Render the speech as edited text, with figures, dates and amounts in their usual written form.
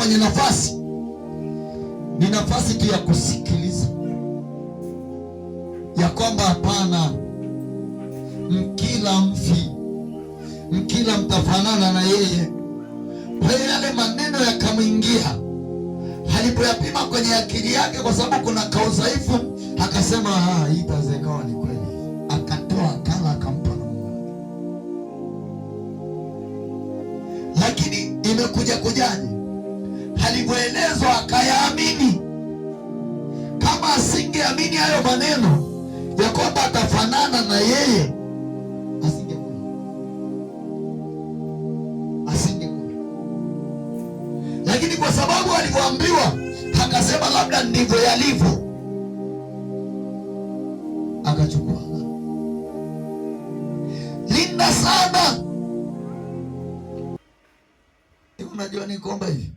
kwenye nafasi, ni nafasi tu ya kusikiliza ya kwamba hapana, mkila mfi, mkila mtafanana na yeye. Kwa hiyo yale maneno yakamwingia, alipoyapima kwenye akili yake, kwa sababu kuna kaudhaifu, akasema hii itawezekana, ni kweli. Akatoa akala, akampa na Mungu. Lakini imekuja kujaje? Alivyoelezwa akayaamini. Kama asingeamini hayo maneno ya kwamba atafanana na yeye, asingekula. Lakini kwa sababu alivyoambiwa akasema labda ndivyo yalivyo, akachukua. Linda sana. Unajua ni kwamba hivi